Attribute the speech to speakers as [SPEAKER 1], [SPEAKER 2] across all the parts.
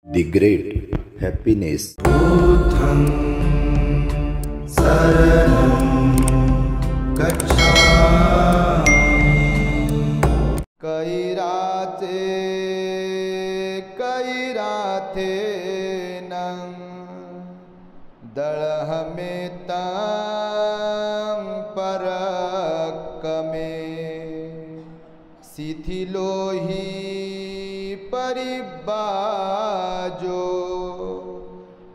[SPEAKER 1] The great happiness.
[SPEAKER 2] बुद्धं शरणं गच्छामि।
[SPEAKER 3] कैराथे नं दलहमेतां परकमे शिथिलो हि परिबाजो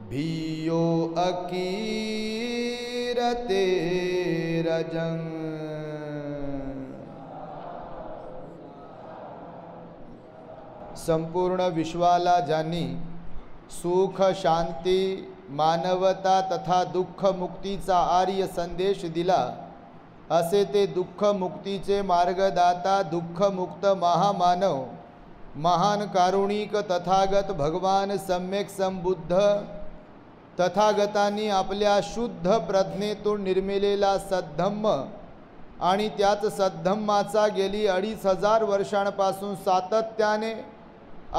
[SPEAKER 3] भियो अकीरते रजं। संपूर्ण विश्वाला ज्यांनी सुख शांती मानवता तथा दुःख मुक्तीचा आर्य संदेश दिला, असे ते दुःख मुक्तीचे मार्गदाता दुःख मुक्त महामानव महान कारुणिक तथागत भगवान सम्यक संबुद्ध तथागतांनी आपल्या शुद्ध प्रज्ञेतून निर्मिलेला सद्धम्म आणि त्याच सद्धम्माचा गेली 2500 वर्षांपासून सातत्याने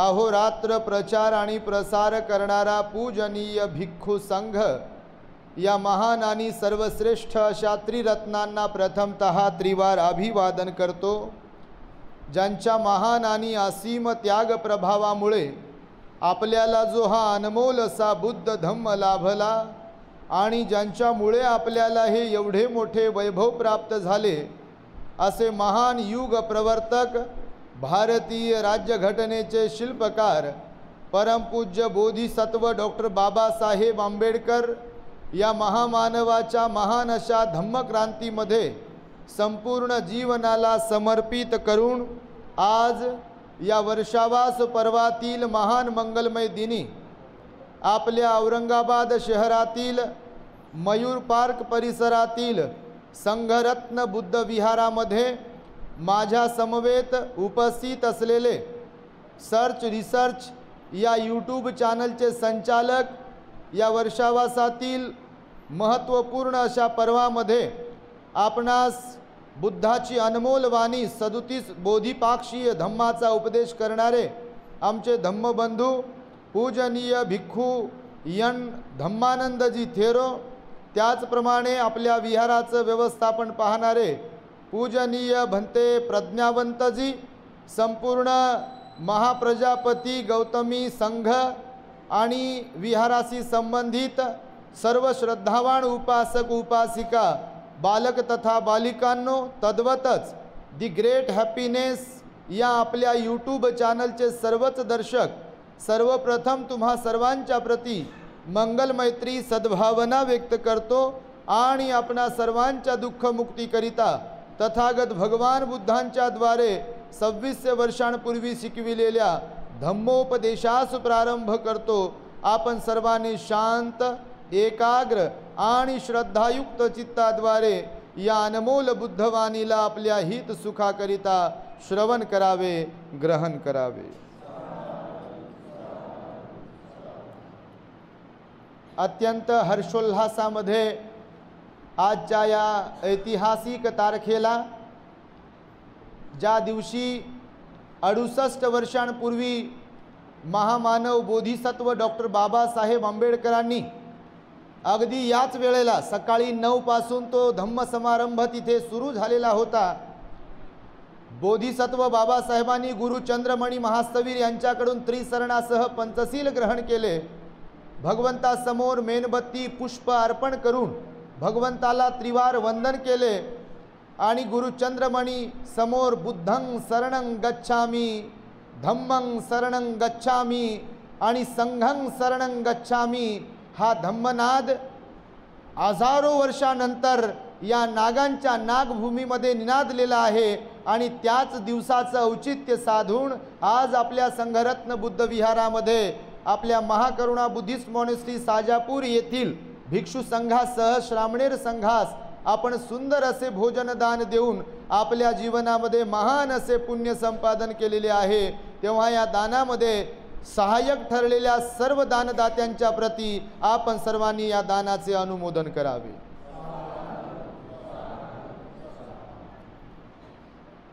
[SPEAKER 3] अहोरात्र प्रचार आणि प्रसार करणारा पूजनीय भिक्खू संघ या महान आणि सर्वश्रेष्ठ अशा त्रिरत्नांना प्रथमतः त्रिवार अभिवादन करतो, ज्यांच्या महान आणि असीम त्याग प्रभावामुळे आपल्याला जो हा अनमोल असा बुद्ध धम्म लाभला आणि ज्यांच्यामुळे आपल्याला हे एवढे मोठे वैभव प्राप्त झाले, असे महान युग प्रवर्तक भारतीय राज्यघटनेचे शिल्पकार परमपूज्य बोधिसत्व डॉक्टर बाबासाहेब आंबेडकर या महामानवाच्या महान अशा धम्मक्रांतीमध्ये संपूर्ण जीवनाला समर्पित करून आज या वर्षावास पर्वातील महान मंगलमय दिनी आपल्या औरंगाबाद शहरातील मयूर पार्क परिसरातील संघरत्न बुद्ध विहारामध्ये माझ्या समवेत उपस्थित असलेले सर्च रिसर्च या यूट्यूब चॅनलचे संचालक या वर्षावासातील महत्त्वपूर्ण अशा पर्वामध्ये आपणास बुद्धाची अनमोल वाणी 37 बोधिपाक्षीय धम्माचा उपदेश करणारे आमचे धम्मबंधू पूजनीय भिक्खू यन धम्मानंदजी थेरो, त्याचप्रमाणे आपल्या विहाराचं व्यवस्थापन पाहणारे पूजनीय भंते प्रज्ञावंतजी, संपूर्ण महाप्रजापती गौतमी संघ आणि विहाराशी संबंधित सर्व श्रद्धावान उपासक उपासिका बालक तथा बालिकांनो, तद्वतच दी ग्रेट हॅपीनेस या आपल्या यूट्यूब चॅनलचे सर्वच दर्शक, सर्वप्रथम तुम्हा सर्वांच्या प्रती मंगल मैत्री सद्भावना व्यक्त करतो आणि आपणा सर्वांच्या दुःखमुक्तीकरिता तथागत भगवान बुद्धांच्या द्वारे 2600 वर्षांपूर्वी शिकविलेल्या धम्मोपदेशास प्रारंभ करतो। आपण सर्वांनी शांत एकाग्र आणि श्रद्धायुक्त चित्ताद्वारे या अनमोल बुद्धवाणीला आपल्या हित सुखाकरिता श्रवण करावे, ग्रहण करावे। अत्यंत हर्षोल्हासामध्ये आजच्या या ऐतिहासिक तारखेला, ज्या दिवशी 68 वर्षांपूर्वी महामानव बोधिसत्व डॉक्टर बाबासाहेब आंबेडकरांनी अगदी याच वेळेला सकाळी 9 पासून तो धम्म समारंभ तिथे सुरू झालेला होता। बोधिसत्व बाबासाहेबांनी गुरु चंद्रमणी महास्तवीर यांच्याकडून त्रिसरणासह पंचशील ग्रहण केले। भगवंतासमोर मेणबत्ती पुष्प अर्पण करून भगवंताला त्रिवार वंदन केले आणि गुरु चंद्रमणी समोर बुद्धं शरणं गच्छामि, धम्मं शरणं गच्छामि आणि संघं शरणं गच्छामि हा धम्मनाद हजारो वर्षानंतर या नागांच्या नागभूमीमध्ये निनादलेला आहे। आणि त्याच दिवसाचं औचित्य साधून आज आपल्या संघरत्न बुद्ध विहारामध्ये आपल्या महाकरुणा बुद्धिस्ट मॉनेस्ट्री साजापूर येथील भिक्षू संघासह श्रामणेर संघास आपण सुंदर असे भोजनदान देऊन आपल्या जीवनामध्ये महान असे पुण्य संपादन केलेले आहे। तेव्हा या दानामध्ये सहाय्यक ठरलेल्या सर्व दानदात्यांच्या प्रती आपण सर्वांनी या दानाचे अनुमोदन करावे।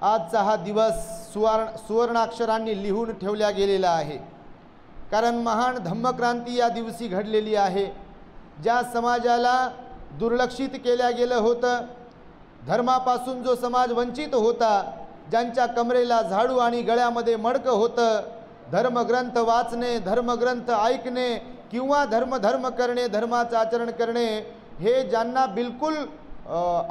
[SPEAKER 3] आजचा हा दिवस सुवर्णाक्षरांनी लिहून ठेवला गेलेला आहे। कारण महान धम्मक्रांती या दिवशी घडलेली आहे। ज्या समाजाला दुर्लक्षित केल्या गेलं होतं, धर्मापासून जो समाज वंचित होता, ज्यांच्या कमरेला झाडू आणि गळ्यामध्ये मडकं होतं, धर्मग्रंथ वाचणे, धर्मग्रंथ ऐकणे किंवा धर्म करणे, धर्माचं आचरण करणे हे ज्यांना बिलकुल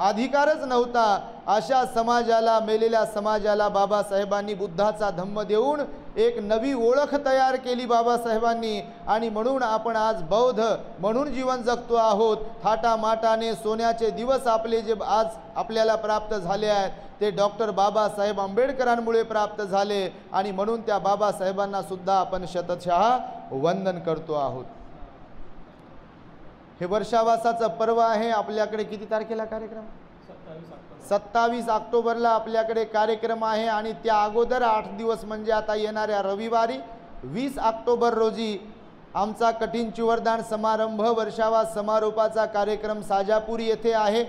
[SPEAKER 3] अधिकारच नव्हता, अशा समाजाला, मेलेल्या समाजाला बाबासाहेबांनी बुद्धाचा धम्म देऊन एक नवी ओळख तयार केली बाबासाहेबांनी। आणि म्हणून आपण आज बौद्ध म्हणून जीवन जगतो आहोत। थाटामाटाने सोन्याचे दिवस आपले जे आज आपल्याला प्राप्त झाले आहेत ते डॉक्टर बाबासाहेब आंबेडकरांमुळे प्राप्त झाले आणि म्हणून त्या बाबासाहेबांना सुद्धा आपण शतशः वंदन करतो आहोत। हे वर्षावासाचं पर्व आहे। आपल्याकडे किती तारखेला कार्यक्रम? 27 ऑक्टोबरला आपल्याकडे कार्यक्रम आहे आणि त्या अगोदर 8 दिवस म्हणजे आता येणाऱ्या रविवारी 20 ऑक्टोबर रोजी आमचा कठीण चिवरदान समारंभ वर्षावास समारोपाचा कार्यक्रम साजापूर येथे आहे।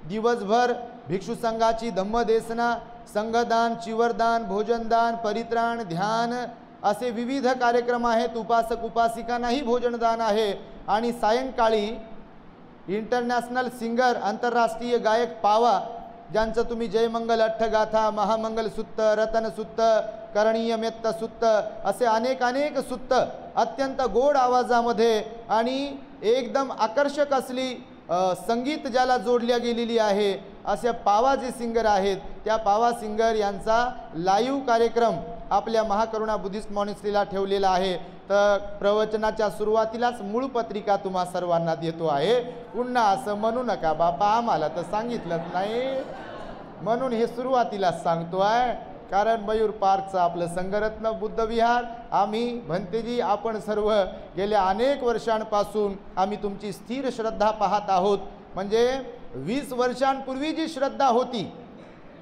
[SPEAKER 3] दिवसभर भिक्षू संघाची धम्मदेसना, संघदान, चिवरदान, भोजनदान, परित्राण, ध्यान असे विविध कार्यक्रम आहेत। उपासक उपासिकांनाही भोजनदान आहे आणि सायंकाळी इंटरनॅशनल सिंगर, आंतरराष्ट्रीय गायक पावा, ज्यांचं तुम्ही जयमंगल अठ्ठगाथा, महामंगल सुत्त, रतन सुत्त, करणीय मेत्त सुत्त असे अनेक सुत्त अत्यंत गोड आवाजामध्ये आणि एकदम आकर्षक असली संगीत ज्याला जोडल्या गेलेली आहे असे पावा जे सिंगर आहेत, त्या पावा सिंगर यांचा लाईव्ह कार्यक्रम आपल्या महाकरुणा बुद्धिस्ट मॉनेस्ट्रीला ठेवलेला आहे। तर प्रवचनाच्या सुरुवातीलाच मूळ पत्रिका तुम्हा सर्वांना देतो आहे। पुन्हा असं म्हणू नका बापा आम्हाला तर सांगितलंच नाही, म्हणून हे सुरुवातीलाच सांगतो आहे। कारण मयूर पार्कचं आपलं संघरत्न बुद्ध विहार, आम्ही भंतेजी आपण सर्व गेल्या अनेक वर्षांपासून आम्ही तुमची स्थिर श्रद्धा पाहत आहोत। म्हणजे 20 वर्षांपूर्वी जी श्रद्धा होती,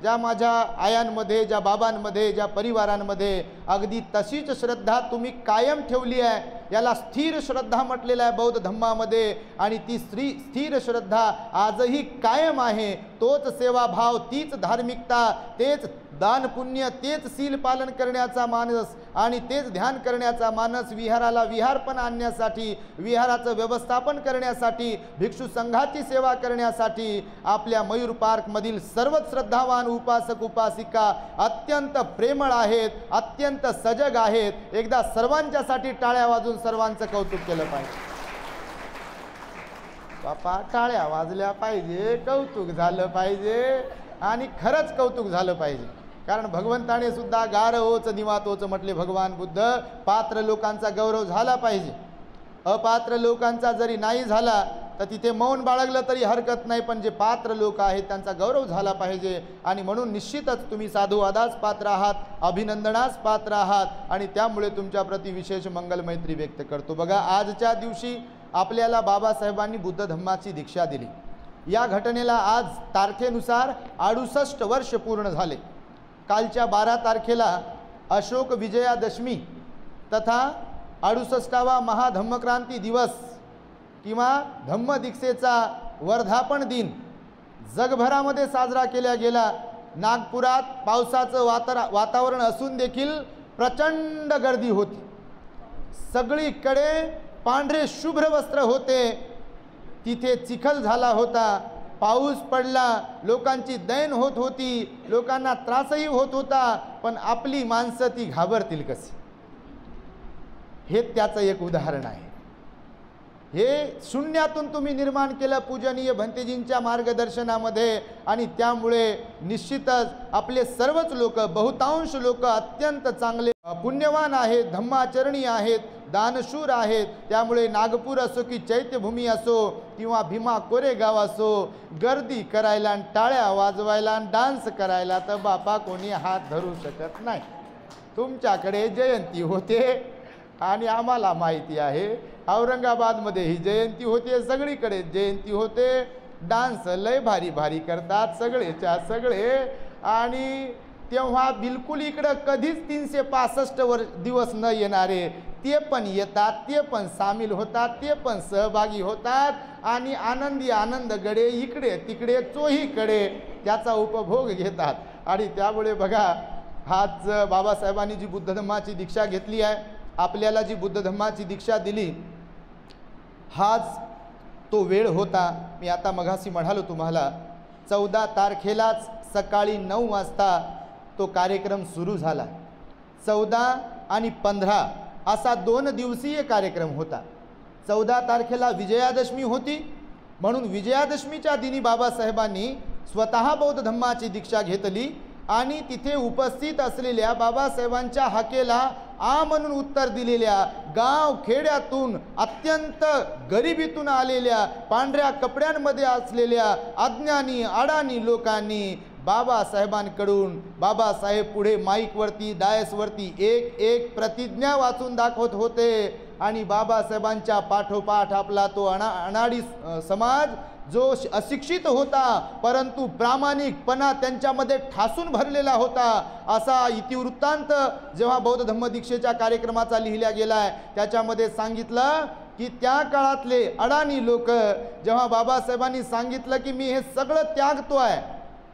[SPEAKER 3] ज्या माझ्या आयांमध्ये, ज्या बाबांमध्ये, ज्या परिवारांमध्ये, अगदी तशीच श्रद्धा तुम्ही कायम ठेवली आहे। याला स्थिर श्रद्धा म्हटलेलं आहे बौद्ध धम्मामध्ये आणि ती स्थिर श्रद्धा आजही कायम आहे। तोच सेवाभाव, तीच धार्मिकता, तेच दान पुण्य, तेच शील पालन करण्याचा मानस आणि तेच ध्यान करण्याचा मानस, विहाराला विहारपण आणण्यासाठी, विहाराचं व्यवस्थापन करण्यासाठी, भिक्षू संघाची सेवा करण्यासाठी आपल्या मयूर पार्कमधील सर्वच श्रद्धावान उपासक उपासिका अत्यंत प्रेमळ आहेत, अत्यंत सजग आहेत। एकदा सर्वांच्यासाठी टाळ्या वाजून सर्वांचं कौतुक केलं पाहिजे। बापा टाळ्या वाजल्या पाहिजे, कौतुक झालं पाहिजे आणि खरंच कौतुक झालं पाहिजे। कारण भगवंताने सुद्धा गारवोच निवातोच म्हटले भगवान बुद्ध, पात्र लोकांचा गौरव झाला पाहिजे। अपात्र लोकांचा जरी नाही झाला तर तिथे मौन बाळगलं तरी हरकत नाही, पण जे पात्र लोक आहेत त्यांचा गौरव झाला पाहिजे। आणि म्हणून निश्चितच तुम्ही साधुवादास पात्र आहात, अभिनंदनास पात्र आहात आणि त्यामुळे तुमच्या प्रति विशेष मंगल मैत्री व्यक्त करतो। बघा, आजच्या दिवशी आपल्याला बाबासाहेबांनी बुद्ध धम्माची दीक्षा दिली। या घटनेला आज तारखेनुसार 68 वर्ष पूर्ण झाले। कालच्या 12 तारखेला अशोक विजयादशमी तथा 68वा महाधम्मक्रांती दिवस किंवा धम्मदीक्षेचा वर्धापन दिन जगभरामध्ये साजरा केला गेला। नागपुरात पावसाचं वातावरण असून देखील प्रचंड गर्दी होती। सगळीकडे पांढरे शुभ्र वस्त्र होते, तिथे चिखल झाला होता, पाऊस पडला, लोकांची दैन होत होती, लोकांना त्रासही होत होता, पण आपली माणसं ती घाबरतील कशी, हे त्याचं एक उदाहरण आहे। हे शून्यातून तुम्ही निर्माण केलं पूजनीय भंतेजींच्या मार्गदर्शनामध्ये आणि त्यामुळे निश्चितच आपले सर्वच लोक, बहुतांश लोक अत्यंत चांगले पुण्यवान आहेत, धम्माचरणी आहेत, दानशूर आहेत। त्यामुळे नागपूर असो की चैत्यभूमी असो किंवा भीमा कोरेगाव असो, गर्दी करायला, टाळ्या वाजवायला, डान्स करायला तर बापा कोणी हात धरू शकत नाही। तुमच्याकडे जयंती होते आणि आम्हाला माहिती आहे औरंगाबादमध्ये ही जयंती होते, सगळीकडे जयंती होते, डान्स लय भारी भारी करतात सगळेच्या सगळे। आणि तेव्हा बिलकुल इकडं कधीच 365 दिवस न येणारे ते पण येतात, ते पण सामील होतात, ते पण सहभागी होतात आणि आनंदी आनंदगडे इकडे तिकडे चोहीकडे त्याचा उपभोग घेतात। आणि त्यामुळे बघा, हाच बाबासाहेबांनी जी बुद्ध धम्माची दीक्षा घेतली आहे आपल्याला जी बुद्ध धम्माची दीक्षा दिली, हाच तो वेळ होता. मी आता मघाशी म्हणालो तुम्हाला, 14 तारखेलाच सकाळी 9 वाजता तो कार्यक्रम सुरू झाला. 14 आणि 15 असा 2 दिवसीय कार्यक्रम होता. 14 तारखेला विजयादशमी होती, म्हणून विजयादशमीच्या दिनी बाबासाहेबांनी स्वतः बौद्ध धम्माची दीक्षा घेतली आणि तिथे उपस्थित असलेल्या बाबासाहेबांच्या हाकेला आ म्हणून उत्तर दिलेल्या, गाव खेड्यातून अत्यंत गरिबीतून आलेल्या, पांढऱ्या कपड्यांमध्ये असलेल्या अज्ञानी अडाणी लोकांनी बाबासाहेबांकडून, बाबासाहेब पुढे माईकवरती डायसवरती एक एक प्रतिज्ञा वाचून दाखवत होते आणि बाबासाहेबांच्या पाठोपाठ आपला तो अनाडी समाज जो अशिक्षित होता परंतु प्रामाणिकपणा त्यांच्यामध्ये ठासून भरलेला होता, असा इतिवृत्तांत जेव्हा बौद्ध धम्मदीक्षेच्या कार्यक्रमाचा लिहिला गेलाय त्याच्यामध्ये सांगितलं की त्या काळातले अडाणी लोक जेव्हा बाबासाहेबांनी सांगितलं की मी हे सगळं त्यागतोय,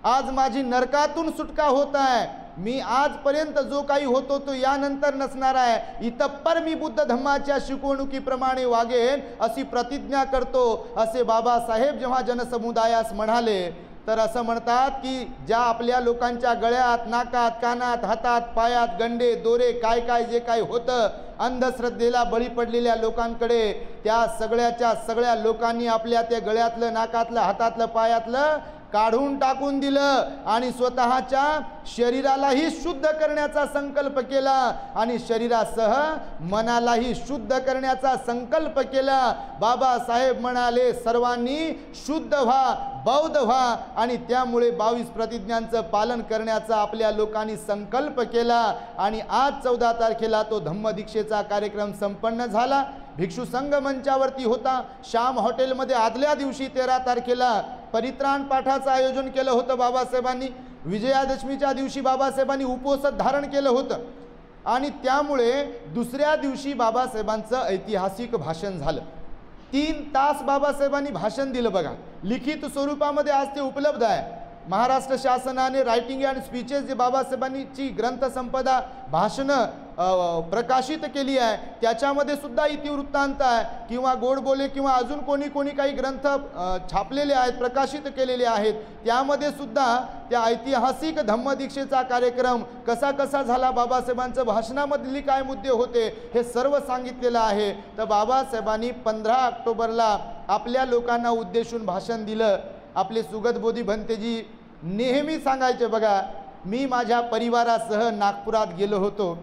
[SPEAKER 3] आज माझी नरकातून सुटका होत आहे, मी आजपर्यंत जो काही होतो तो यानंतर नसणार आहे, इतपर मी बुद्ध धम्माच्या शिकवणुकीप्रमाणे वागेन अशी प्रतिज्ञा करतो, असे बाबासाहेब जेव्हा जनसमुदायास म्हणाले तर असं म्हणतात की ज्या आपल्या लोकांच्या गळ्यात, नाकात, कानात, हातात, पायात गंडे दोरे काय काय जे काही होतं, अंधश्रद्धेला बळी पडलेल्या लोकांकडे त्या सगळ्या लोकांनी आपल्या त्या गळ्यातलं, नाकातलं, हातातलं, पायातलं काढून टाकून दिलं आणि स्वतःच्या शरीरालाही शुद्ध करण्याचा संकल्प केला आणि शरीरासह मनालाही शुद्ध करण्याचा संकल्प केला. बाबासाहेब म्हणाले सर्वांनी शुद्ध व्हा, बौद्ध व्हा आणि त्यामुळे 22 प्रतिज्ञांचं पालन करण्याचा आपल्या लोकांनी संकल्प केला आणि आज 14 तारखेला तो धम्मदीक्षेचा कार्यक्रम संपन्न झाला. भिक्षू संघ मंचावरती होता. श्याम हॉटेलमध्ये आदल्या दिवशी 13 तारखेला परित्राण पाठाचं आयोजन केलं होतं बाबासाहेबांनी. विजयादशमीच्या दिवशी बाबासाहेबांनी उपवास धारण केलं होतं आणि त्यामुळे दुसऱ्या दिवशी बाबासाहेबांचं ऐतिहासिक भाषण झालं. 3 तास बाबासाहेबांनी भाषण दिलं बघा. लिखित स्वरूपामध्ये आज ते उपलब्ध आहे. महाराष्ट्र शासनाने रायटिंग अँड स्पीचेस जे बाबासाहेबांची ग्रंथसंपदा भाषणं प्रकाशित केली आहे त्याच्यामध्ये सुद्धा इतिवृत्तांत आहे किंवा गोडबोले किंवा अजून कोणी काही ग्रंथ छापलेले आहेत, प्रकाशित केलेले आहेत, त्यामध्ये सुद्धा त्या ऐतिहासिक धम्मदीक्षेचा कार्यक्रम कसा झाला, बाबासाहेबांचं भाषणामधली काय मुद्दे होते हे सर्व सांगितलेलं आहे. तर बाबासाहेबांनी 15 ऑक्टोबरला आपल्या लोकांना उद्देशून भाषण दिलं. आपले सुगत बोधी भंतेजी नेहमी सांगायचे बघा, मी माझ्या परिवारासह नागपुरात गेलो होतो.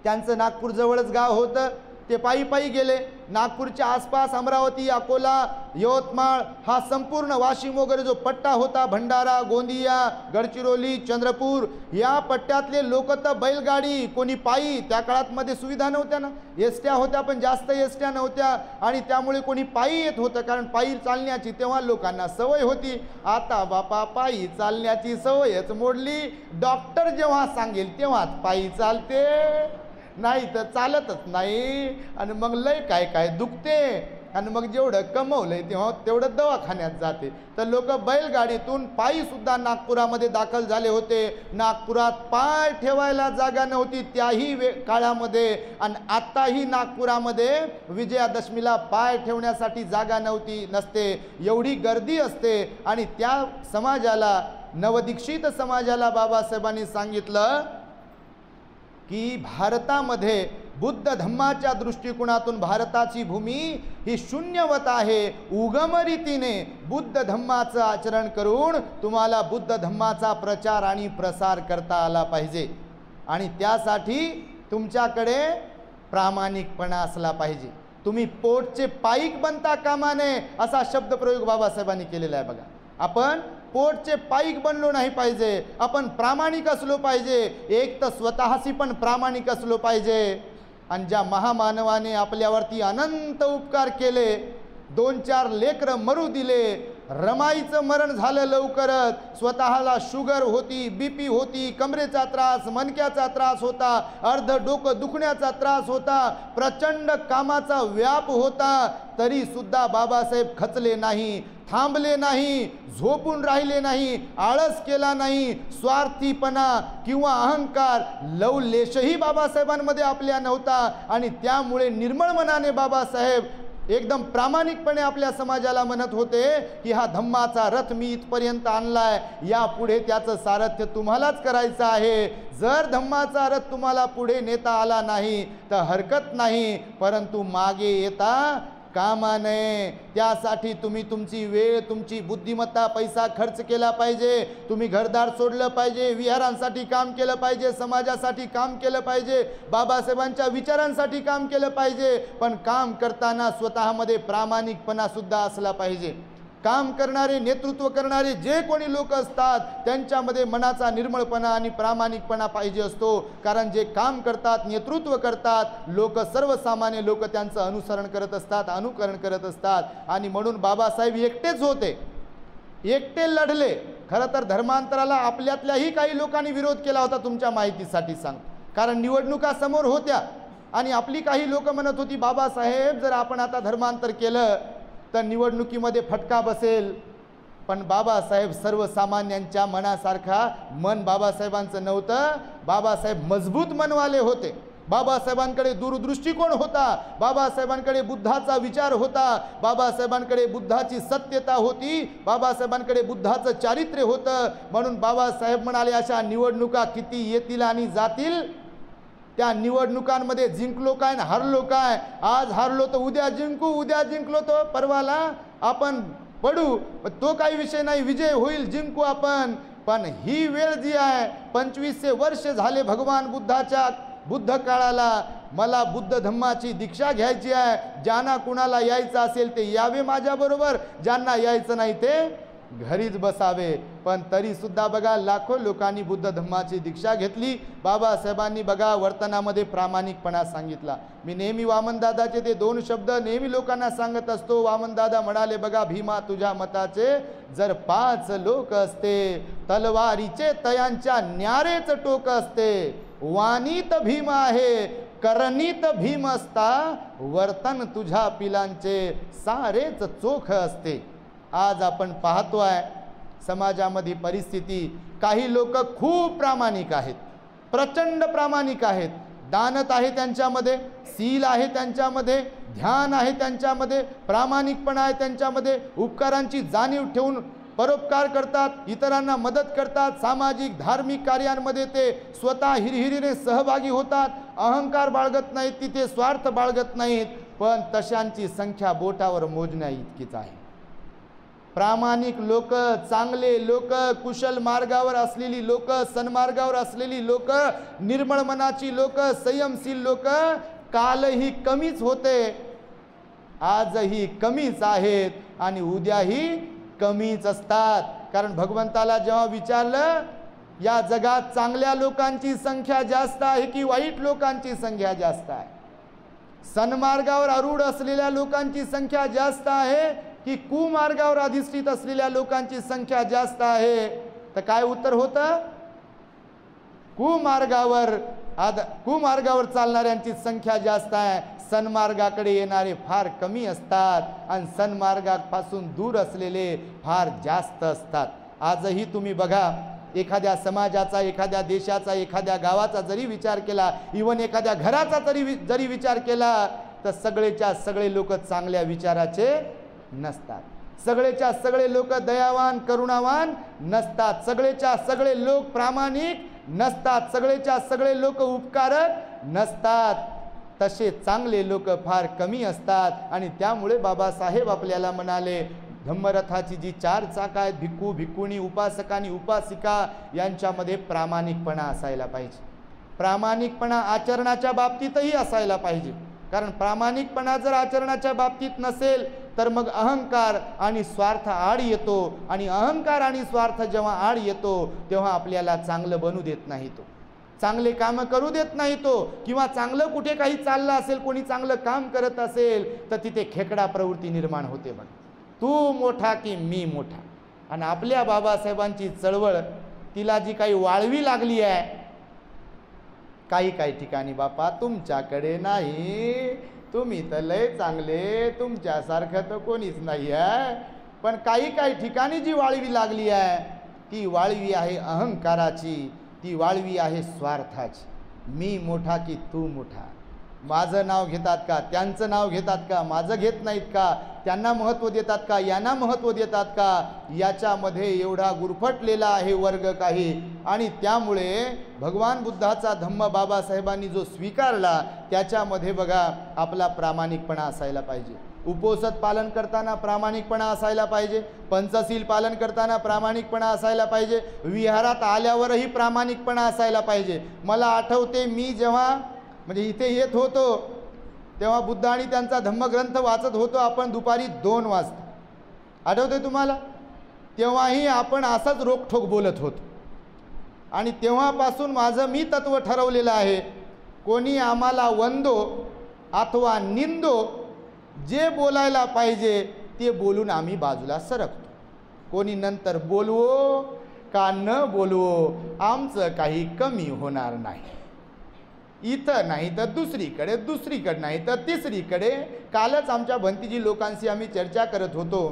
[SPEAKER 3] त्यांचं नागपूर जवळच गाव होतं, ते पायी गेले. नागपूरच्या आसपास अमरावती, अकोला, यवतमाळ हा संपूर्ण वाशिम वगैरे जो पट्टा होता, भंडारा, गोंदिया, गडचिरोली, चंद्रपूर या पट्ट्यातले लोक तर बैलगाडी, कोणी पायी, त्या काळात मध्ये सुविधा नव्हत्या ना, एसट्या होत्या पण जास्त एसट्या नव्हत्या आणि त्यामुळे कोणी पायी येत होतं कारण पायी चालण्याची तेव्हा लोकांना सवय होती. आता बापा पायी चालण्याची सवयच मोडली. डॉक्टर जेव्हा सांगेल तेव्हाच पायी चालते, नाही तर चालतच नाही आणि मग लय काय दुखते आणि मग जेवढं कमवलंय तेव्हा तेवढं दवाखान्यात जाते. तर लोक बैलगाडीतून पायी सुद्धा नागपुरामध्ये दाखल झाले होते. नागपुरात पाय ठेवायला जागा नव्हती त्याही काळामध्ये आणि आत्ताही नागपुरामध्ये विजयादशमीला पाय ठेवण्यासाठी जागा नसते, एवढी गर्दी असते. आणि त्या समाजाला, नवदीक्षित समाजाला बाबासाहेबांनी सांगितलं की भारतामध्ये बुद्ध धम्माच्या दृष्टिकोनातून भारताची भूमी ही शून्यवत आहे. उगम रीतीने बुद्ध धम्माचं आचरण करून तुम्हाला बुद्ध धम्माचा प्रचार आणि प्रसार करता आला पाहिजे आणि त्यासाठी तुमच्याकडे प्रामाणिकपणा असला पाहिजे. तुम्ही पोटचे पाईक बनता कामा नये असा शब्दप्रयोग बाबासाहेबांनी केलेला आहे बघा. आपण पोटचे पाईक बनलो नाही पाहिजे, आपण प्रामाणिक असलो पाहिजे. एक तर स्वतःशी पण प्रामाणिक असलो पाहिजे आणि ज्या महामानवाने आपल्यावरती अनंत उपकार केले, 2-4 लेकरं मरू दिले, रमाईचं मरण झालं लवकरच, स्वतःला शुगर होती, बीपी होती, कमरेचा त्रास, मणक्याचा त्रास होता, अर्ध डोकं दुखण्याचा त्रास होता, प्रचंड कामाचा व्याप होता, तरी सुद्धा बाबासाहेब खचले नाही, थांबले नाही, झोपून राहिले नाही, आळस केला नाही, स्वार्थीपणा किंवा अहंकार लवलेशही बाबासाहेबांमध्ये आपल्या नव्हता. आणि त्यामुळे निर्मळ मनाने बाबासाहेब एकदम प्रामाणिकपणे आपल्या समाजाला म्हणत होते की हा धम्माचा रथ मी इथपर्यंत आणलाय, यापुढे त्याचं सारथ्य तुम्हालाच करायचं आहे. जर धम्माचा रथ तुम्हाला पुढे नेता आला नाही तर हरकत नाही, परंतु मागे येता कामा नये. त्यासाठी तुम्ही तुमची वेळ, तुमची बुद्धिमत्ता, पैसा खर्च केला पाहिजे. तुम्ही घरदार सोडलं पाहिजे, विहारांसाठी काम केलं पाहिजे, समाजासाठी काम केलं पाहिजे, बाबासाहेबांच्या विचारांसाठी काम केलं पाहिजे. पण काम करताना स्वतःमध्ये प्रामाणिकपणा सुद्धा असला पाहिजे. काम करणारे, नेतृत्व करणारे जे कोणी लोक असतात त्यांच्यामध्ये मनाचा निर्मळपणा आणि प्रामाणिकपणा पाहिजे असतो. कारण जे काम करतात, नेतृत्व करतात लोक, सर्वसामान्य लोक त्यांचं अनुसरण करत असतात, अनुकरण करत असतात. आणि म्हणून बाबासाहेब एकटेच होते, एकटे लढले. खरं तर धर्मांतराला आपल्यातल्याही काही लोकांनी विरोध केला होता, तुमच्या माहितीसाठी सांग. कारण निवडणुका समोर होत्या आणि आपली काही लोक म्हणत होती बाबासाहेब जर आपण आता धर्मांतर केलं तर निवडणुकीमध्ये फटका बसेल. पण बाबासाहेब सर्वसामान्यांच्या मनासारखा मन बाबासाहेबांचं नव्हतं. बाबासाहेब मजबूत मनवाले होते. बाबासाहेबांकडे दूरदृष्टिकोन होता, बाबासाहेबांकडे बुद्धाचा विचार होता, बाबासाहेबांकडे बुद्धाची सत्यता होती, बाबासाहेबांकडे बुद्धाचं चारित्र्य होतं. म्हणून बाबासाहेब म्हणाले अशा निवडणुका किती येतील आणि जातील, त्या निवडणुकांमध्ये जिंकलो काय ना हारलो काय, आज हारलो तर उद्या जिंकू, उद्या जिंकलो तर परवाला आपण पडू, तो काही विषय नाही, विजय होईल, जिंकू आपण. पण ही वेळ जी आहे, 2500 वर्ष झाले भगवान बुद्धाच्या बुद्ध काळाला, मला बुद्ध धम्माची दीक्षा घ्यायची आहे. ज्यांना कुणाला यायचं असेल ते यावे माझ्याबरोबर, ज्यांना यायचं नाही ते घरीच बसावे. पण तरी सुद्धा बघा लाखो लोकांनी बुद्ध धम्माची दीक्षा घेतली. बाबासाहेबांनी बघा वर्तनामध्ये प्रामाणिकपणा सांगितला. मी नेहमी वामनदादाचे ते 2 शब्द नेहमी लोकांना सांगत असतो. वामनदादा म्हणाले बघा, भीमा तुझ्या मताचे जर 5 लोक असते, तलवारीचे तयांच्या न्यारेच टोक असते, वाणीत भीम आहे, करणीत भीम असता, वर्तन तुझ्या पिलांचे सारेच चोख असते. आज आपण पाहतोय समाजामध्ये परिस्थिती, काही लोक खूप प्रामाणिक आहेत, प्रचंड प्रामाणिक आहेत, दानत आहे त्यांच्यामध्ये, सील आहे त्यांच्यामध्ये, ध्यान आहे त्यांच्यामध्ये, प्रामाणिकपणा आहे त्यांच्यामध्ये, उपकारांची जाणीव ठेवून परोपकार करतात, इतरांना मदत करतात, सामाजिक धार्मिक कार्यांमध्ये ते स्वतः हिरहिरीने सहभागी होतात, अहंकार बाळगत नाहीत, तिथे स्वार्थ बाळगत नाहीत. पण तशांची संख्या बोटावर मोजण्या इतकीच आहे. प्रामाणिक लोक, चांगले लोक, कुशल मार्गावर असलेली लोक, सन्मार्गावर असलेली लोक, निर्मळ मनाची लोक, संयमशील लोक कालही कमीच होते, आजही कमीच आहेत आणि उद्याही कमीच असतात. कारण भगवंताला जेव्हा विचारलं या जगात चांगल्या लोकांची संख्या जास्त आहे की वाईट लोकांची संख्या जास्त आहे, सन्मार्गावर आरूढ असलेल्या लोकांची संख्या जास्त आहे की कुमार्गावर अधिष्ठित असलेल्या लोकांची संख्या जास्त आहे, तर काय उत्तर होतं? कुमार्गावर चालणाऱ्यांची संख्या जास्त आहे, सन्मार्गाकडे येणारे फार कमी असतात आणि सन्मार्गापासून दूर असलेले फार जास्त असतात. आजही तुम्ही बघा, एखाद्या समाजाचा, एखाद्या देशाचा, एखाद्या गावाचा जरी विचार केला, इवन एखाद्या घराचा जरी विचार केला, तर सगळेच्या सगळे लोक चांगल्या विचाराचे नसतात, सगळेच्या सगळे लोक दयावान करुणावान नसतात, सगळेच्या सगळे लोक प्रामाणिक नसतात, सगळेच्या सगळे लोक उपकारक नसतात. तसे चांगले लोक फार कमी असतात. आणि त्यामुळे बाबासाहेब आपल्याला म्हणाले, धम्मरथाची जी 4 चाक आहेत, भिक्खू, भिक्खुणी, उपासक आणि उपासिका, यांच्यामध्ये प्रामाणिकपणा असायला पाहिजे. प्रामाणिकपणा आचरणाच्या बाबतीतही असायला पाहिजे. कारण प्रामाणिकपणा जर आचरणाच्या बाबतीत नसेल तर मग अहंकार आणि स्वार्थ आड येतो, आणि अहंकार आणि स्वार्थ जेव्हा आड येतो तेव्हा आपल्याला चांगलं बनू देत नाही, तो चांगले कामं करू देत नाही तो, किंवा चांगलं कुठे काही चाललं असेल, कोणी चांगलं काम करत असेल तर तिथे खेकडा प्रवृत्ती निर्माण होते. बघ, तू मोठा की मी मोठा. आणि आपल्या बाबासाहेबांची चळवळ तिला जी काही वाळवी लागली आहे, काही ठिकाणी बापा तुमच्याकडे नाही, तुम्ही तर लय चांगले, तुमच्यासारखं तर कोणीच नाही आहे. पण काही ठिकाणी जी वाळवी लागली आहे ती वाळवी आहे अहंकाराची, ती वाळवी आहे स्वार्थाची. मी मोठा की तू मोठा. माझं नाव घेतात का, त्यांचं नाव घेतात का, माझं घेत नाहीत का, त्यांना महत्त्व देतात का, यांना महत्त्व देतात का, याच्यामध्ये एवढा गुरफटलेला आहे वर्ग काही. आणि त्यामुळे भगवान बुद्धाचा धम्म बाबासाहेबांनी जो स्वीकारला त्याच्यामध्ये बघा आपला प्रामाणिकपणा असायला पाहिजे. उपोषद पालन करताना प्रामाणिकपणा असायला पाहिजे, पंचशील पालन करताना प्रामाणिकपणा असायला पाहिजे, विहारात आल्यावरही प्रामाणिकपणा असायला पाहिजे. मला आठवते मी जेव्हा म्हणजे इथे येत होतो तेव्हा बुद्ध आणि त्यांचा धम्मग्रंथ वाचत होतो आपण दुपारी 2 वाजता. आठवते तुम्हाला? तेव्हाही आपण असंच रोखठोक बोलत होतो. आणि तेव्हापासून माझं मी तत्व ठरवलेलं आहे, कोणी आम्हाला वंदो अथवा निंदो, जे बोलायला पाहिजे ते बोलून आम्ही बाजूला सरकतो. कोणी नंतर बोलवो का न बोलवो आमचं काही कमी होणार नाही. इथं नाही तर दुसरीकडे, दुसरीकडे नाही तर तिसरीकडे. कालच आमच्या भंतीजी लोकांशी आम्ही चर्चा करत होतो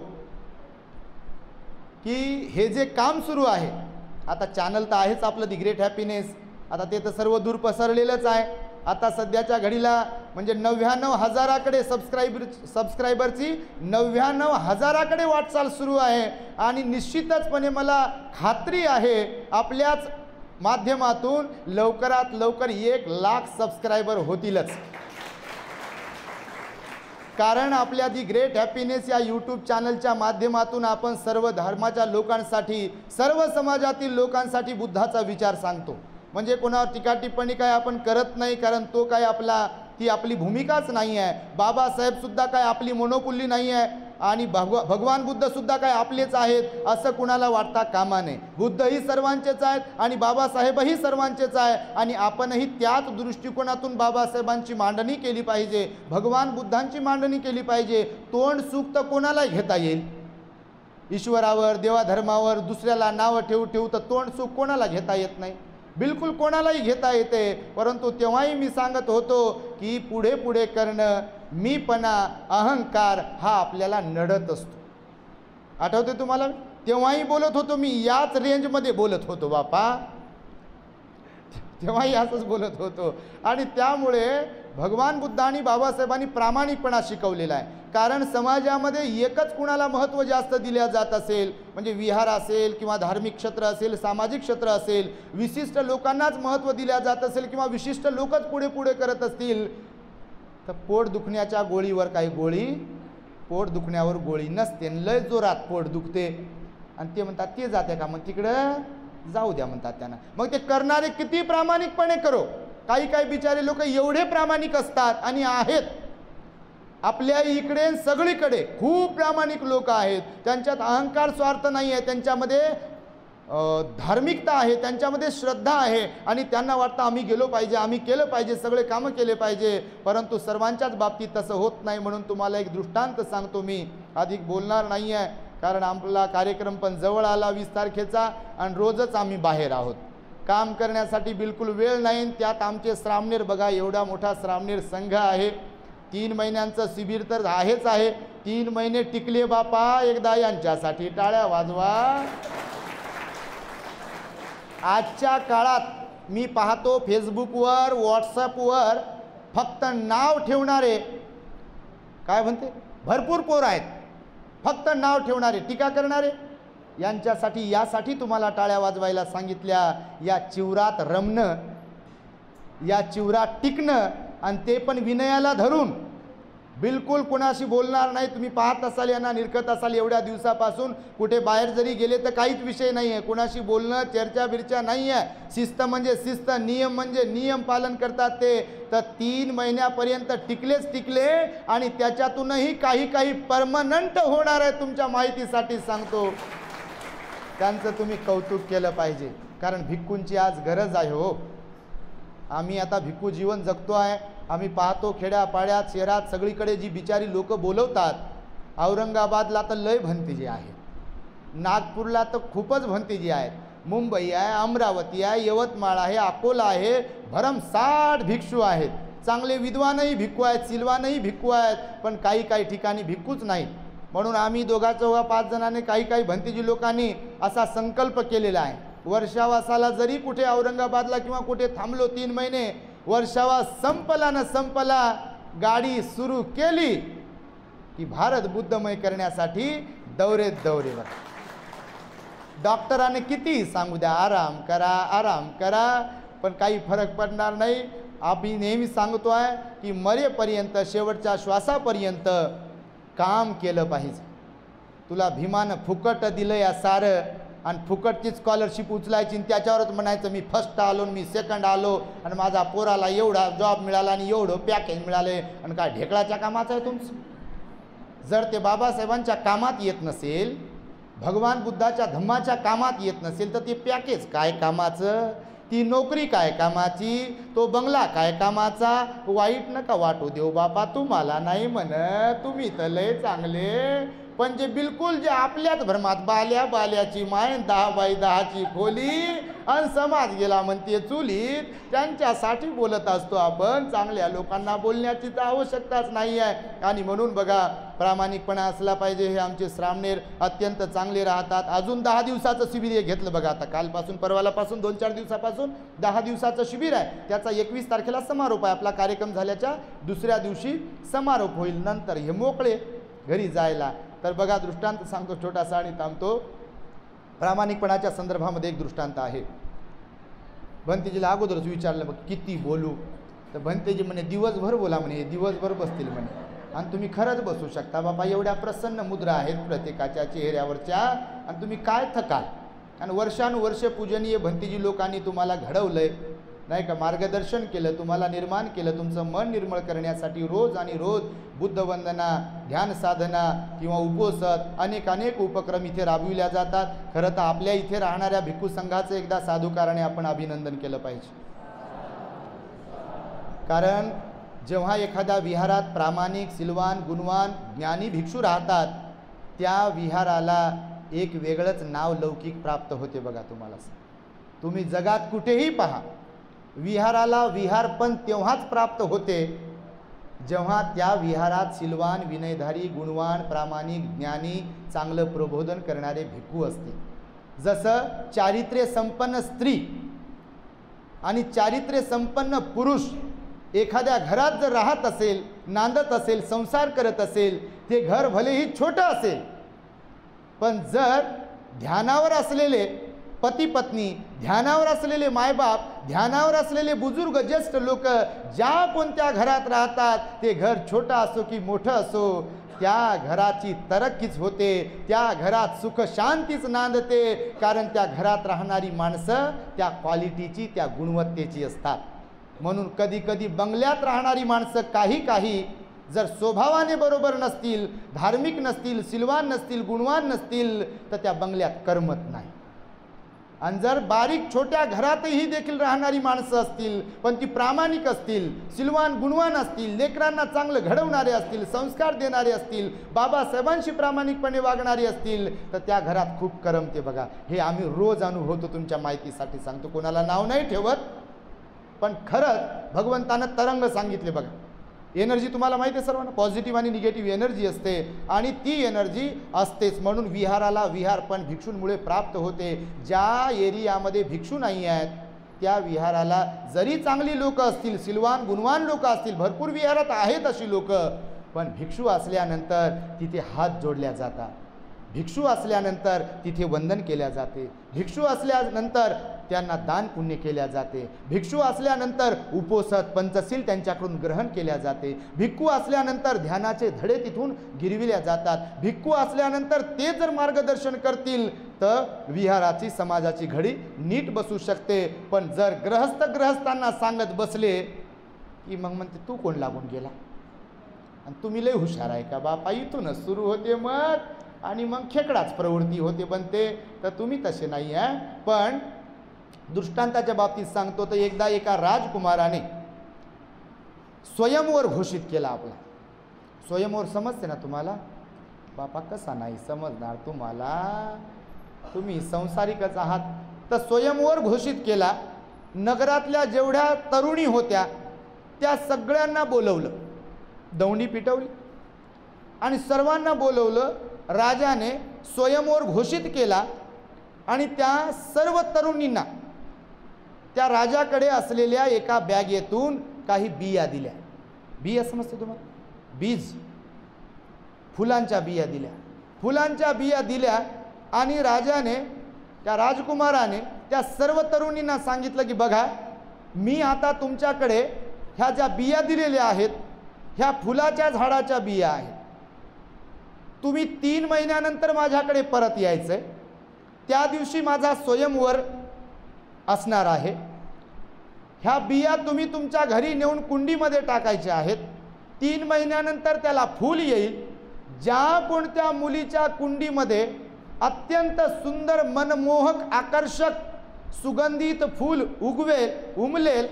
[SPEAKER 3] की हे जे काम सुरू आहे, आता चॅनल तर आहेच आपलं दी ग्रेट हॅपीनेस, आता ते तर सर्व दूर पसरलेलंच आहे. आता सध्याच्या घडीला म्हणजे 99,000कडे सबस्क्रायबरची 99,000कडे वाटचाल सुरू आहे. आणि निश्चितचपणे मला खात्री आहे आपल्याच माध्यमातून लवकरात लवकर 1,00,000 सबस्क्रायबर होतीलच. कारण आपल्या दी ग्रेट हॅपीनेस या यूट्यूब चॅनलच्या माध्यमातून आपण सर्व धर्माच्या लोकांसाठी, सर्व समाजातील लोकांसाठी बुद्धाचा विचार सांगतो. म्हणजे कोणावर टीका टिप्पणी काय आपण करत नाही, कारण तो काय ती आपली भूमिकाच नाही आहे. बाबासाहेबसुद्धा काय आपली मोनोपोली नाही आहे आणि भगवान बुद्धसुद्धा काय आपलेच आहेत असं कुणाला वाटता कामा नये. बुद्धही सर्वांचेच आहेत आणि बाबासाहेबही सर्वांचेच आहे. आणि आपणही त्याच दृष्टिकोनातून बाबासाहेबांची मांडणी केली पाहिजे, भगवान बुद्धांची मांडणी केली पाहिजे. तोंड सुक्त कोणाला घेता येईल? ईश्वरावर, देवाधर्मावर दुसऱ्याला नावं ठेवू तर तोंड सुख कोणाला घेता येत नाही, बिलकुल कोणालाही घेता येते. परंतु तेव्हाही मी सांगत होतो की पुढे करणं, मीपणा, अहंकार हा आपल्याला नडत असतो. आठवते तुम्हाला? तेव्हाही बोलत होतो मी, याच रेंजमध्ये बोलत होतो बापा, तेव्हाही असंच बोलत होतो. आणि त्यामुळे भगवान बुद्ध आणि बाबासाहेबांनी प्रामाणिकपणा शिकवलेला आहे. कारण समाजामध्ये एकच कुणाला महत्त्व जास्त दिल्या जात असेल, म्हणजे विहार असेल किंवा धार्मिक क्षेत्र असेल, सामाजिक क्षेत्र असेल, विशिष्ट लोकांनाच महत्त्व दिल्या जात असेल किंवा विशिष्ट लोकच पुढे करत असतील, तर पोट दुखण्याच्या गोळीवर काही गोळी, पोट दुखण्यावर गोळी नसते. लय जोरात पोट दुखते आणि ते म्हणतात ते जाते का, मग तिकडं जाऊ द्या म्हणतात त्यांना. मग ते करणारे किती प्रामाणिकपणे करो. काही बिचारे लोक एवढे प्रामाणिक असतात आणि आहेत आपल्या इकडे सगळीकडे खूप प्रामाणिक लोक आहेत. त्यांच्यात अहंकार, स्वार्थ नाही आहे, त्यांच्यामध्ये धार्मिकता आहे, त्यांच्यामध्ये श्रद्धा आहे आणि त्यांना वाटतं आम्ही गेलो पाहिजे, आम्ही केलं पाहिजे, सगळे कामं केले पाहिजे. परंतु सर्वांच्याच बाबतीत तसं होत नाही. म्हणून तुम्हाला एक दृष्टांत सांगतो मी, अधिक बोलणार नाही आहे कारण आपला कार्यक्रम पण जवळ आला 20 तारखेचा आणि रोजच आम्ही बाहेर आहोत. काम करण्यासाठी बिलकुल वेळ नाही. त्यात आमचे श्रामणेर बघा, एवढा मोठा श्रामणेर संघ आहे. 3 महिन्यांचं शिबिर तर आहेच आहे. 3 महिने टिकले बापा, एकदा यांच्यासाठी टाळ्या वाजवा. आजच्या काळात मी पाहतो फेसबुकवर, व्हॉट्सअपवर फक्त नाव ठेवणारे, काय म्हणते, भरपूर पोर आहेत. फक्त नाव ठेवणारे, टीका करणारे, यांच्यासाठी यासाठी तुम्हाला टाळ्या वाजवायला सांगितल्या. या चिवरात रमणं, या चिवरात टिकणं आणि ते पण विनयाला धरून, बिलकुल कुणाशी बोलणार नाही. तुम्ही पाहत असाल, यांना निरखत असाल एवढ्या दिवसापासून, कुठे बाहेर जरी गेले तर काहीच विषय नाही आहे, कुणाशी बोलणं, चर्चा बिर्चा नाही आहे. शिस्त म्हणजे शिस्त, नियम म्हणजे नियम पालन करतात ते. तर 3 महिन्यापर्यंत टिकले आणि त्याच्यातूनही काही परमनंट होणार आहे. तुमच्या माहितीसाठी सांगतो, त्यांचं तुम्ही कौतुक केलं पाहिजे. कारण भिक्खूंची आज गरज आहे हो. आम्ही आता भिक्खू जीवन जगतो आहे. आम्ही पाहतो खेड्यापाड्यात, शहरात सगळीकडे जी बिचारी लोक बोलवतात औरंगाबादला तर लय भंतेजी आहेत, नागपूरला तर खूपच भंतेजी आहेत, मुंबई आहे, अमरावती आहे, यवतमाळ आहे, अकोला आहे, भरमसाठ भिक्षू आहेत. चांगले विद्वानही भिक्खू आहेत, सिलवानही भिक्खू आहेत, पण काही काही ठिकाणी भिक्खूच नाहीत. म्हणून आम्ही दोघा चौघा 5 जणांनी काही भंतेजी लोकांनी असा संकल्प केलेला आहे, वर्षावासाला जरी कुठे औरंगाबादला किंवा कुठे थांबलो 3 महिने, वर्षावास संपला न संपला, गाडी सुरू केली की भारत बुद्धमय करण्यासाठी दौरे बघा. डॉक्टरांनी किती सांगू द्या, आराम करा, पण काही फरक पडणार नाही. आम्ही नेहमी सांगतो आहे की मरेपर्यंत, शेवटच्या श्वासापर्यंत काम केलं पाहिजे. तुला भीमानं फुकट दिलं या सारं, आणि फुकटची स्कॉलरशिप उचलायची आणि त्याच्यावरच म्हणायचं मी फर्स्ट आलो, मी सेकंड आलो, आणि माझा पोराला एवढा जॉब मिळाला आणि एवढं पॅकेज मिळाले, आणि काय ढेकळाच्या कामाचं आहे तुमचं? जर ते बाबासाहेबांच्या कामात येत नसेल, भगवान बुद्धाच्या धम्माच्या कामात येत नसेल, तर ते पॅकेज काय कामाचं, ती नोकरी काय कामाची, तो बंगला काय कामाचा? वाईट नका वाटू देऊ बापा, तुम्हाला नाही म्हणत, तुम्ही तर लय चांगले, पण जे बिलकुल जे आपल्याच भ्रमात बाल्याची माय 10x10ची खोली आणि समाज गेला म्हणते चुलीत, त्यांच्यासाठी बोलत असतो आपण. चांगल्या लोकांना बोलण्याची तर आवश्यकताच नाही आहे. आणि म्हणून बघा, प्रामाणिकपणा असला पाहिजे. हे आमचे श्रामणेर अत्यंत चांगले राहतात. अजून 10 दिवसाचं शिबिर घेतलं बघा, आता कालपासून परवालापासून 2-4 दिवसापासून 10 दिवसाचं शिबिर आहे. त्याचा 21 तारखेला समारोप आहे. आपला कार्यक्रम झाल्याच्या दुसऱ्या दिवशी समारोप होईल. नंतर हे मोकळे घरी जायला. तर बघा, दृष्टांत सांगतो छोटासा आणि थांबतो. प्रामाणिकपणाच्या संदर्भामध्ये एक दृष्टांत आहे. भंतेजीला अगोदरच विचारलं, मग किती बोलू? तर भंतेजी म्हणे दिवसभर बोला म्हणे, दिवसभर बसतील म्हणे. आणि तुम्ही खरंच बसू शकता बाबा, एवढ्या प्रसन्न मुद्रा आहेत प्रत्येकाच्या चेहऱ्यावरच्या, आणि तुम्ही काय थकाल. आणि वर्षानुवर्ष पूजनीय भंतेजी लोकांनी तुम्हाला घडवलंय नाही का, मार्गदर्शन केलं, तुम्हाला निर्माण केलं, तुमचं मन निर्मळ करण्यासाठी रोज आणि रोज बुद्धवंदना, ध्यान साधना किंवा उपोषण अनेक उपक्रम इथे राबविल्या जातात. खरं तर आपल्या इथे राहणाऱ्या भिक्खू संघाचं एकदा साधुकाराने आपण अभिनंदन केलं पाहिजे. कारण जेव्हा एखाद्या विहारात प्रामाणिक, सिलवान, गुणवान, ज्ञानी भिक्षू राहतात, त्या विहाराला एक वेगळंच नाव लौकिक प्राप्त होते. बघा, तुम्हाला तुम्ही जगात कुठेही पहा, विहाराला विहारपण तेव्हाच प्राप्त होते जेव्हा त्या विहारात सिलवान, विनयधारी, गुणवान, प्रामाणिक, ज्ञानी, चांगलं प्रबोधन करणारे भिक्खू असतील. जसं चारित्र्य संपन्न स्त्री आणि चारित्र्य संपन्न पुरुष एखाद्या घरात जर राहत असेल, नांदत असेल, संसार करत असेल, ते घर भलेही छोटं असेल, पण जर ध्यानावर असलेले पती पत्नी, ध्यानावर असलेले मायबाप, ध्यानावर असलेले बुजुर्ग, ज्येष्ठ लोक ज्या कोणत्या घरात राहतात, ते घर छोटा असो की मोठं असो, त्या घराची तरक्कीच होते, त्या घरात सुख शांतीच नांदते. कारण त्या घरात राहणारी माणसं त्या क्वालिटीची, त्या गुणवत्तेची असतात. म्हणून कधी कधी बंगल्यात राहणारी माणसं काही जर स्वभावाने बरोबर नसतील, धार्मिक नसतील, सिलवान नसतील, गुणवान नसतील, तर त्या बंगल्यात करमत नाही. आणि जर बारीक छोट्या घरातही देखील राहणारी माणसं असतील, पण ती प्रामाणिक असतील, सिलवान, गुणवान असतील, लेकरांना चांगलं घडवणारे असतील, संस्कार देणारे असतील, बाबासाहेबांशी प्रामाणिकपणे वागणारे असतील, तर त्या घरात खूप करमते. बघा, हे आम्ही रोज अनुभवतो. तुमच्या माहितीसाठी सांगतो, कोणाला नाव नाही ठेवत, पण खरंच भगवंतानं तरंग सांगितले. बघा, एनर्जी तुम्हाला माहिती आहे सर्वांना, पॉझिटिव्ह आणि निगेटिव्ह एनर्जी असते, आणि ती एनर्जी असतेच. म्हणून विहाराला विहार पण भिक्षूंमुळे प्राप्त होते. ज्या एरियामध्ये भिक्षू नाही आहेत, त्या विहाराला जरी चांगली लोक असतील, सिलवान, गुणवान लोक असतील, भरपूर विहारात आहेत अशी लोक, पण भिक्षू असल्यानंतर तिथे हात जोडल्या जातात, भिक्षू असल्यानंतर तिथे वंदन केल्या जाते, भिक्षू असल्यानंतर त्यांना दान पुण्य केल्या जाते, भिक्षू असल्यानंतर उपोषण, पंचशील त्यांच्याकडून ग्रहण केल्या जाते, भिक्खू असल्यानंतर ध्यानाचे धडे तिथून गिरविल्या जातात. भिक्खू असल्यानंतर ते जर मार्गदर्शन करतील तर विहाराची, समाजाची घडी नीट बसू शकते. पण जर ग्रहस्थांना सांगत बसले की मग म्हणते तू कोण लागून गेला, आणि तुम्ही लय हुशार आहे का बापा, इथूनच सुरू होते मग, आणि मग खेकडाच प्रवृत्ती होते बनते. तर तुम्ही तसे नाही आहे. पण दृष्टांताच्या बाबतीत सांगतो, तर एकदा एका राजकुमाराने स्वयंवर घोषित केला. आपला स्वयंवर समजते ना तुम्हाला, बापा कसा नाही समजणार तुम्हाला, तुम्ही संसारिकच आहात. तर स्वयंवर घोषित केला. नगरातल्या जेवढ्या तरुणी होत्या त्या सगळ्यांना बोलवलं, दौंडी पिटवली आणि सर्वांना बोलवलं. राजाने स्वयंवर घोषित केला आणि त्या सर्व तरुणींना त्या राजाकडे असलेल्या एका बॅगेतून काही बिया दिल्या. बिया समजते तुम्हाला? बीज, फुलांच्या बिया दिल्या. फुलांच्या बिया दिल्या आणि राजाने, त्या राजकुमाराने त्या सर्व तरुणींना सांगितलं की बघा, मी आता तुमच्याकडे ह्या ज्या बिया दिलेल्या आहेत ह्या फुलाच्या झाडाच्या बिया आहेत. तुम्ही 3 महिन्यानंतर माझ्याकडे परत यायचंय. त्या दिवशी माझा स्वयंवर असणार आहे. ह्या बिया तुम्ही तुमच्या घरी नेऊन कुंडीमध्ये टाकायच्या आहेत. 3 महिन्यानंतर त्याला फूल येईल. ज्या कोणत्या मुलीच्या कुंडीमध्ये अत्यंत सुंदर, मनमोहक, आकर्षक, सुगंधित फूल उमलेल,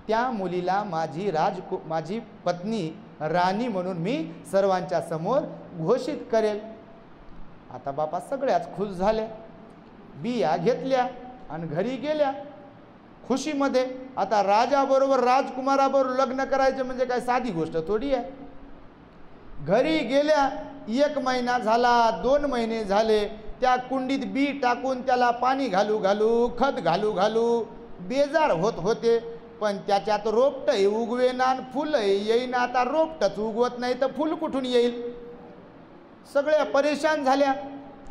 [SPEAKER 3] त्या मुलीला माझी पत्नी, राणी म्हणून मी सर्वांच्या समोर घोषित करेल. आता बापा सगळ्याच खुश झाल्या. बिया घेतल्या आणि घरी गेल्या खुशीमध्ये. आता राजाबरोबर, राजकुमाराबरोबर लग्न करायचे म्हणजे काय साधी गोष्ट थोडी आहे. घरी गेल्या. 1 महिना झाला, 2 महिने झाले. त्या कुंडीत बी टाकून त्याला पाणी घालू घालू, खत घालू घालू बेजार होत होते. पण त्याच्यात रोपटही उगवेना, फुलही येईना. आता रोपटच उगवत नाही तर फुल कुठून येईल? सगळ्या परेशान झाल्या.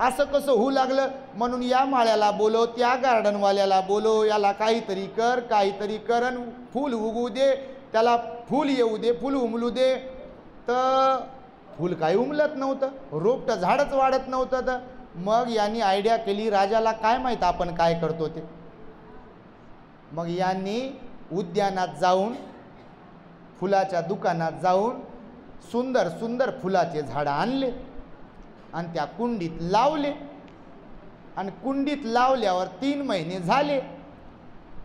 [SPEAKER 3] असं कसं होऊ लागलं? म्हणून या माळ्याला बोलव, त्या गार्डनवाल्याला बोलव, याला काहीतरी कर, काहीतरी कर, फूल उगवू दे, त्याला फूल येऊ दे, फूल उमलू दे. तर फूल काही उमलत नव्हतं, रोपटं झाडच वाढत नव्हतं. तर मग यांनी आयडिया केली, राजाला काय माहीत आपण काय करतो ते. मग यांनी उद्यानात जाऊन, फुलाच्या दुकानात जाऊन सुंदर सुंदर फुलाचे झाडं आणले आणि त्या कुंडीत लावले. आणि कुंडीत लावल्यावर 3 महिने झाले.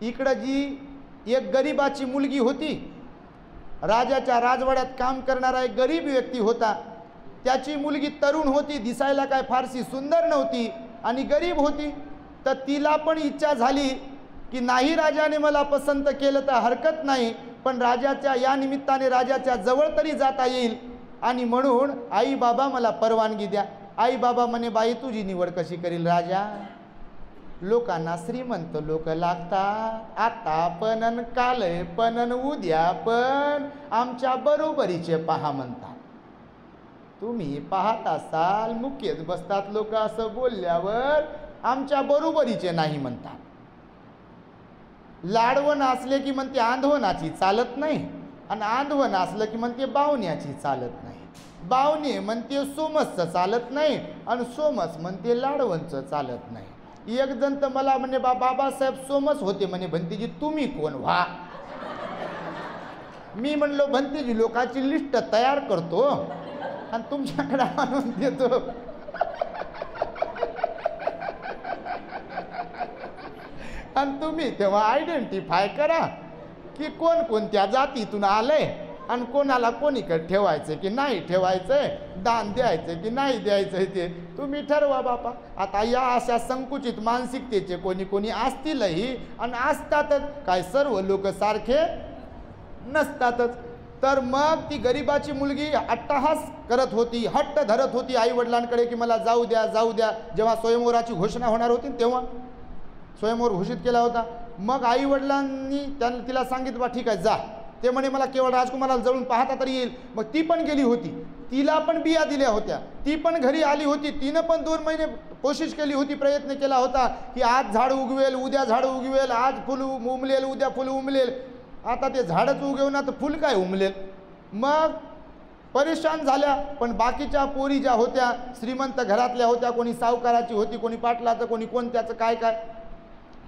[SPEAKER 3] इकडं जी एक गरिबाची मुलगी होती, राजाच्या राजवाड्यात काम करणारा एक गरीब व्यक्ती होता. त्याची मुलगी तरुण होती, दिसायला काय फारशी सुंदर नव्हती आणि गरीब होती. तर तिला पण इच्छा झाली की नाही, राजाने मला पसंत केलं तर हरकत नाही, पण राजाच्या या निमित्ताने राजाच्या जवळ तरी जाता येईल. आणि म्हणून आई बाबा मला परवानगी द्या. आई बाबा म्हणे, बाई तुझी निवड कशी करील राजा? लोकांना श्रीमंत लोक लागतात, आता पण अन काल पण अन उद्या पण, आमच्या बरोबरीचे पहा म्हणतात. तुम्ही पाहत असाल मुख्यच बसतात लोक असं बोलल्यावर, आमच्या बरोबरीचे नाही म्हणतात. लाडवण असले की म्हणते आंधवनाची चालत नाही, आणि आंधवण असलं की म्हणते बावण्याची चालत नाही. बावणे म्हणते सोमसचं चालत नाही, आणि सोमस म्हणते लाडवणचं चालत नाही. एक जण तर मला म्हणे, बाबासाहेब सोमस होते म्हणे. भंतीजी तुम्ही कोण व्हा? मी म्हणलो भंतीजी लोकांची लिस्ट तयार करतो आणि तुमच्याकडे आणून देतो. आणि तुम्ही तेव्हा आयडेंटिफाय करा की कोण कोणत्या जातीतून आलंय आणि कोणाला कोणीकडे ठेवायचं की नाही ठेवायचंय, दान द्यायचं की नाही द्यायचं ते तुम्ही ठरवा बापा. आता या अशा संकुचित मानसिकतेचे कोणी कोणी असतीलही आणि असतातच, काय सर्व लोक सारखे नसतातच. तर मग ती गरिबाची मुलगी अट्टहास करत होती, हट्ट धरत होती आई वडिलांकडे की मला जाऊ द्या जाऊ द्या. जेव्हा स्वयंवराची घोषणा होणार होती तेव्हा स्वयंवर घोषित केला होता. मग आई वडिलांनी तिला सांगितलं बा ठीक आहे जा. ते म्हणे मला केवळ राजकुमाराला जवळून पाहता तरी येईल. मग ती पण गेली होती, तिला पण बिया दिल्या होत्या, ती पण घरी आली होती. तिनं पण 2 महिने कोशिश केली होती, प्रयत्न केला होता की आज झाड उगवेल, उद्या झाड उगवेल, आज फुल उमलेल, उद्या फुल उमलेल. आता ते झाडच उगवणार तर फुल काय उमलेल? मग परेशान झाल्या. पण बाकीच्या पोरी ज्या होत्या श्रीमंत घरातल्या होत्या, कोणी सावकाराची होती, कोणी पाटलाचं, कोणी कोणत्याचं काय काय,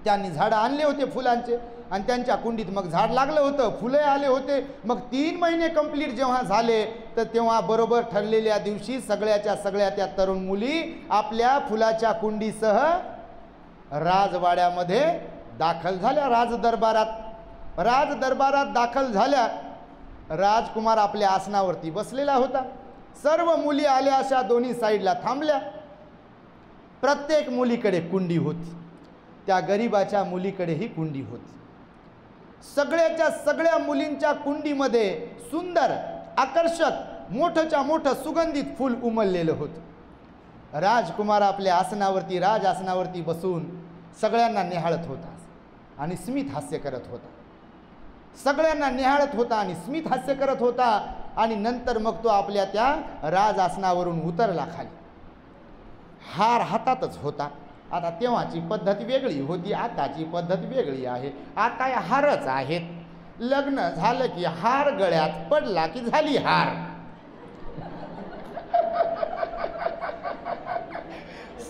[SPEAKER 3] त्यांनी झाडं आणले होते फुलांचे आणि त्यांच्या कुंडीत मग झाड लागलं होतं, फुले आले होते. मग 3 महिने कंप्लीट जेव्हा झाले तर तेव्हा बरोबर ठरलेल्या दिवशी सगळ्याच्या सगळ्या त्या तरुण मुली आपल्या फुलाच्या कुंडीसह राजवाड्यामध्ये दाखल झाल्या. राजदरबारात दाखल झाल्या. राजकुमार आपल्या आसनावरती बसलेला होता. सर्व मुली आल्या अशा दोन्ही साईडला थांबल्या. प्रत्येक मुलीकडे कुंडी होती. त्या गरिबाच्या मुलीकडेही कुंडी होती. सगळ्याच्या सगळ्या मुलींच्या कुंडीमध्ये सुंदर आकर्षक मोठंच्या मोठं सुगंधित फूल उमललेलं होतं. राजकुमार आपल्या आसनावरती राज आसनावरती बसून सगळ्यांना निहाळत होता आणि स्मित हास्य करत होता. सगळ्यांना निहाळत होता आणि स्मित हास्य करत होता. आणि नंतर मग तो आपल्या त्या राज आसनावरून उतरला खाली. हार हातातच होता. आता तेव्हाची पद्धत वेगळी होती, आताची पद्धत वेगळी आहे. आता हारच आहेत. लग्न झालं की हार गळ्यात पडला की झाली हार.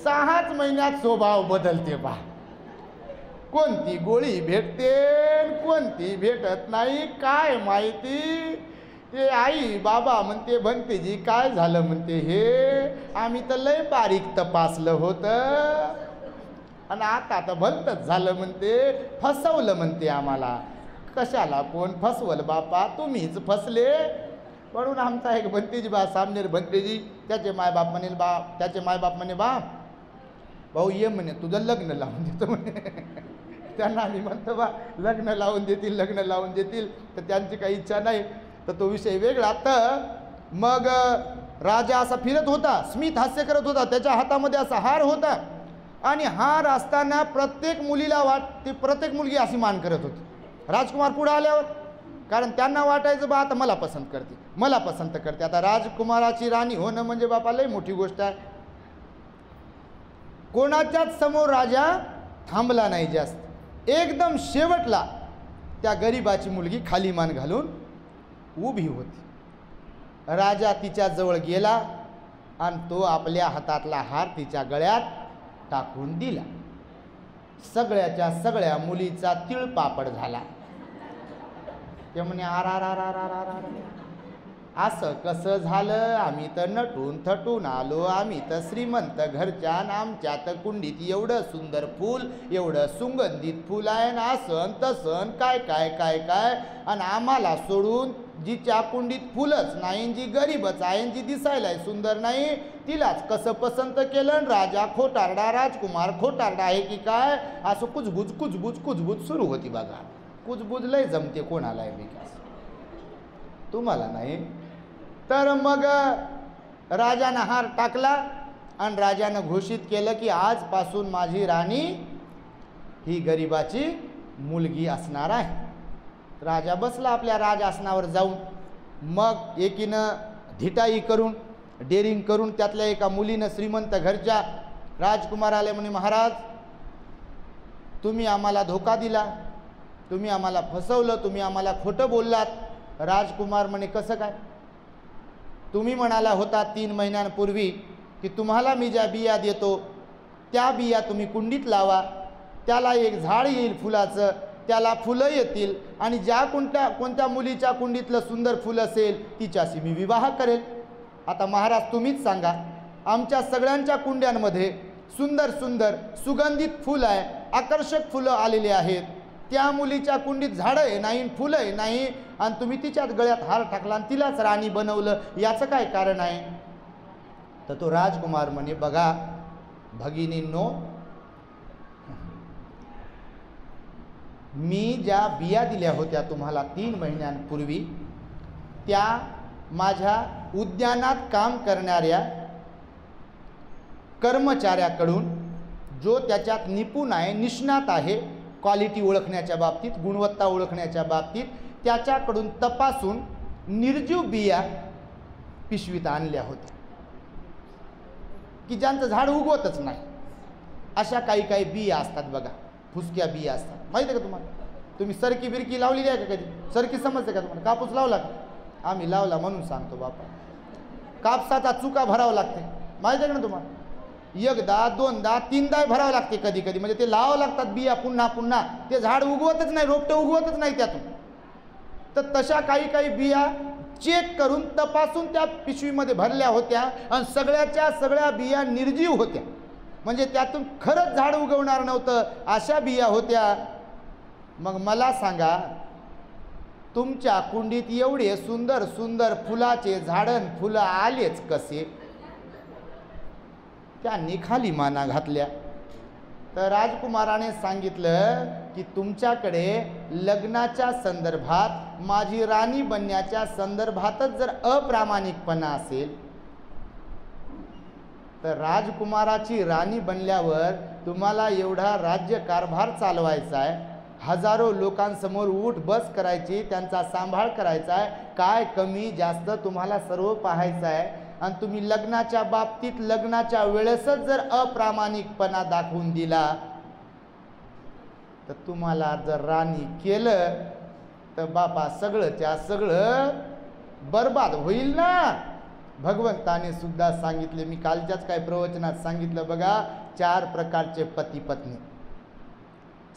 [SPEAKER 3] सहाच महिन्यात स्वभाव बदलते बा. कोणती गोळी भेटते कोणती भेटत नाही काय माहिती. ते आई बाबा म्हणते भंतेजी काय झालं म्हणते, हे आम्ही तर लय बारीक तपासलं होतं आणि आता तर भलतच झालं म्हणते, फसवलं म्हणते आम्हाला. कशाला कोण फसवलं बापा, तुम्हीच फसले. म्हणून आमचा एक भंतेजी बा सामनेर भंतेजी, त्याचे मायबाप म्हणे बा भाऊ ये म्हणे तुझं लग्न लावून देतो म्हणे. त्यांना आम्ही म्हणतो बा लग्न लावून देतील तर त्यांची काही इच्छा नाही तर तो विषय वेगळा. तर मग राजा असा फिरत होता, स्मित हास्य करत होता. त्याच्या हातामध्ये असा हार होता आणि हार असताना प्रत्येक मुलीला प्रत्येक मुलगी अशी मान करत होती. राजकुमार पुढे आल्यावर, कारण त्यांना वाटायचं बा आता मला पसंत करते. आता राजकुमाराची राणी होणं म्हणजे बापा लय मोठी गोष्ट आहे. कोणाच्याच समोर राजा थांबला नाही जास्त. एकदम शेवटला त्या गरिबाची मुलगी खाली मान घालून उभी होती. राजा तिच्या जवळ गेला आणि तो आपल्या हातातला हार तिच्या गळ्यात टाकून दिला. सगळ्याच्या सगळ्या मुलीचा तिळपापड झाला. ते म्हणे असं कसं झालं, आम्ही तर नटून थटून आलो, आम्ही तर श्रीमंत घरच्या, आमच्या तर कुंडीत एवढं सुंदर फूल, एवढं सुगंधित फूल आहे ना, असं तसं काय काय काय काय, आणि आम्हाला सोडून जिच्या कुंडीत फुलच नाही, जी गरीबच आहे, जी दिसायला सुंदर नाही, तिलाच कसं पसंत केलं. राजा खोटारडा, राजकुमार खोटारडा आहे की काय, असं कुजबुज सुरू होती बघा. कुजबुज लय जमते कोणाला विकास, तुम्हाला नाही. तर मग राजानं हार टाकला आणि राजानं घोषित केलं की आजपासून माझी राणी ही गरिबाची मुलगी असणार आहे. राजा बसला आपल्या राज आसनावर जाऊन. मग एकीनं धिटाई करून डेअरिंग करून त्यातल्या एका मुलीनं श्रीमंत घरच्या राजकुमाराला म्हणे, महाराज तुम्ही आम्हाला धोका दिला, तुम्ही आम्हाला फसवलं, तुम्ही आम्हाला खोटं बोललात. राजकुमार म्हणे कसं काय, तुम्ही म्हणाला होता 3 महिन्यांपूर्वी की तुम्हाला मी ज्या बिया देतो त्या बिया तुम्ही कुंडीत लावा, त्याला एक झाड येईल फुलाचं, त्याला फुलं येतील आणि ज्या कोणत्या मुलीच्या कुंडीतलं सुंदर फुल असेल तिच्याशी मी विवाह करेल. आता महाराज तुम्हीच सांगा, आमच्या सगळ्यांच्या कुंड्यांमध्ये सुंदर सुंदर सुगंधित फुल आहे, आकर्षक फुलं आलेली आहेत, त्या मुलीच्या कुंडीत झाडं नाही फुलं नाही आणि तुम्ही तिच्यात गळ्यात हार टाकला आणि तिलाच राणी बनवलं, याचं काय कारण आहे. तर तो राजकुमार म्हणे, बघा भगिनींनो, मी ज्या बिया दिल्या होत्या तुम्हाला 3 महिन्यांपूर्वी, त्या माझ्या उद्यानात काम करणाऱ्या कर्मचाऱ्याकडून, जो त्याच्यात निपुण आहे, निष्णात आहे, क्वालिटी ओळखण्याच्या बाबतीत, गुणवत्ता ओळखण्याच्या बाबतीत, त्याच्याकडून तपासून निर्जीव बिया पिशवीत आणल्या होत्या की ज्यांचं झाड उगवतच नाही. अशा काही बिया असतात बघा, फुसक्या बिया असतात, माहिती आहे का तुम्हाला. तुम्ही सरकी बिरकी लावलेली आहे का कधी, सरकी समजते का तुम्हाला, कापूस लावला का, आम्ही लावला म्हणून सांगतो बापा. कापसाचा चुका भरावा लागते, माहिती आहे का तुम्हाला. 1दा 2दा 3दा भरावं लागते कधी कधी, म्हणजे ते लावावं लागतात बिया पुन्हा, ते झाड उगवतच नाही, रोपटं उगवतच नाही त्यातून. तर तशा काही बिया चेक करून तपासून त्या पिशवीमध्ये भरल्या होत्या आणि सगळ्याच्या सगळ्या बिया निर्जीव होत्या, म्हणजे त्यातून खरंच झाड उगवणार नव्हतं, अशा बिया होत्या. मग मला सांगा, तुमच्या कुंडीत एवढे सुंदर सुंदर फुलाचे झाडन फुलं आलेच कसे? त्यांनी खाली माना घातल्या. तर राजकुमाराने सांगितलं की तुमच्याकडे लग्नाच्या संदर्भात माझी राणी बनण्याच्या संदर्भातच जर अप्रामाणिकपणा असेल तर राजकुमाराची राणी बनल्यावर तुम्हाला एवढा राज्य कारभार चालवायचा आहे, हजारो लोकांसमोर उठ बस करायची, त्यांचा सांभाळ करायचा आहे, काय कमी जास्त तुम्हाला सर्व पाहायचं आहे, आणि तुम्ही लग्नाच्या बाबतीत लग्नाच्या वेळेसच जर अप्रामाणिकपणा दाखवून दिला तर तुम्हाला जर राणी केलं तर बापा सगळंच्या सगळं बर्बाद होईल ना. भगवंताने सुद्धा सांगितले, मी कालच्याच काय प्रवचनात सांगितलं बघा, 4 प्रकारचे पती पत्नी,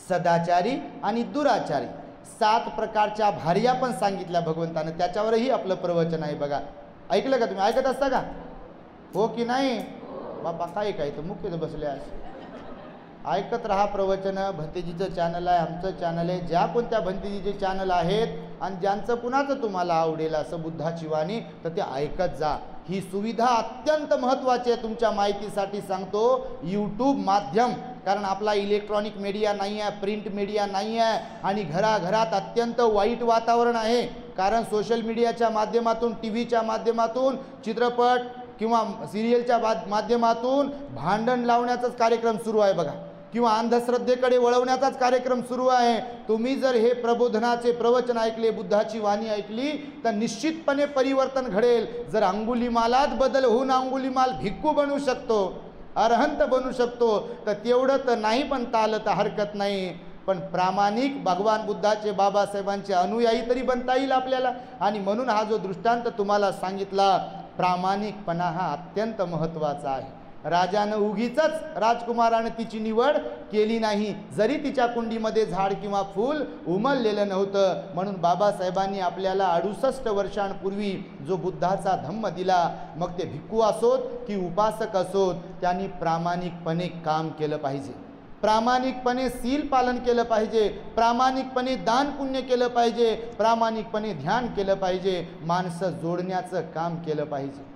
[SPEAKER 3] सदाचारी आणि दुराचारी, 7 प्रकारच्या भार्या पण सांगितल्या भगवंताने, त्याच्यावरही आपलं प्रवचन आहे बघा. ऐकलं का तुम्ही? ऐकत असता का? हो की नाही? बापा काय काय तर मुख्य बसले आहे. ऐकत राहा प्रवचन. भंतेजीचं चॅनल आहे, आमचं चॅनल आहे, ज्या कोणत्या भंतेजीचे चॅनल आहेत आणि ज्यांचं कुणाचं तुम्हाला आवडेल असं बुद्धाची वाणी तर ते ऐकत जा. ही सुविधा अत्यंत महत्त्वाची आहे तुमच्या माहितीसाठी सांगतो. यूट्यूब माध्यम, कारण आपला इलेक्ट्रॉनिक मीडिया नाही आहे, प्रिंट मीडिया नाही आहे, आणि घराघरात अत्यंत वाईट वातावरण आहे. कारण सोशल मीडियाच्या माध्यमातून, टी व्हीच्या माध्यमातून, चित्रपट किंवा सिरियलच्या माध्यमातून भांडण लावण्याचाच कार्यक्रम सुरू आहे बघा, किंवा अंधश्रद्धेकडे वळवण्याचाच कार्यक्रम सुरू आहे. तुम्ही जर हे प्रबोधनाचे प्रवचन ऐकले, बुद्धाची वाणी ऐकली तर निश्चितपणे परिवर्तन घडेल. जर अंगुलीमालात बदल होऊन अंगुलीमाल भिक्खू बनू शकतो, अरहंत बनू शकतो, तर तेवढं तर नाही बनता आलं तर हरकत नाही, पण प्रामाणिक भगवान बुद्धाचे, बाबासाहेबांचे अनुयायी तरी बनता येईल आपल्याला. आणि म्हणून हा जो दृष्टांत तुम्हाला सांगितला, प्रामाणिकपणा हा अत्यंत महत्त्वाचा आहे. राजानं उगीचच राजकुमाराने तिची निवड केली नाही, जरी तिच्या कुंडीमध्ये झाड किंवा फूल उमललेलं नव्हतं. म्हणून बाबासाहेबांनी आपल्याला 68 वर्षांपूर्वी जो बुद्धाचा धम्म दिला, मग ते भिक्खू असोत की उपासक असोत, त्यांनी प्रामाणिकपणे काम केलं पाहिजे, प्रामाणिकपणे सील पालन केलं पाहिजे, प्रामाणिकपणे दान पुण्य केलं पाहिजे, प्रामाणिकपणे ध्यान केलं पाहिजे, माणसं जोडण्याचं काम केलं पाहिजे.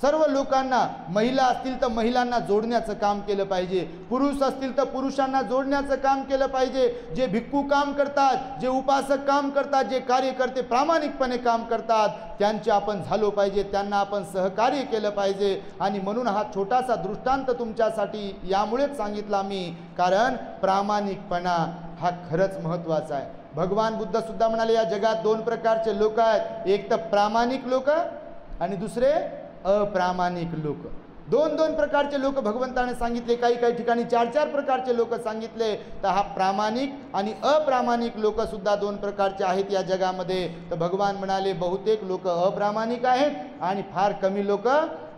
[SPEAKER 3] सर्व लोकांना, महिला असतील तर महिलांना जोडण्याचं काम केलं पाहिजे, पुरुष असतील तर पुरुषांना जोडण्याचं काम केलं पाहिजे. जे भिक्खू काम करतात, जे उपासक काम करतात, जे कार्यकर्ते प्रामाणिकपणे काम करतात, त्यांचे आपण झालो पाहिजे, त्यांना आपण सहकार्य केलं पाहिजे. आणि म्हणून हा छोटासा दृष्टांत तुमच्यासाठी यामुळेच सांगितला मी, कारण प्रामाणिकपणा हा खरंच महत्त्वाचा आहे. भगवान बुद्ध सुद्धा म्हणाले, या जगात 2 प्रकारचे लोक आहेत, एक तर प्रामाणिक लोक आणि दुसरे अप्रामाणिक लोक. 2 प्रकारचे लोक भगवंताने सांगितले, काही ठिकाणी 4 प्रकारचे लोक सांगितले. तर हा प्रामाणिक आणि अप्रामाणिक लोक सुद्धा 2 प्रकारचे आहेत या जगामध्ये. तर भगवान म्हणाले, बहुतेक लोक अप्रामाणिक आहेत आणि फार कमी लोक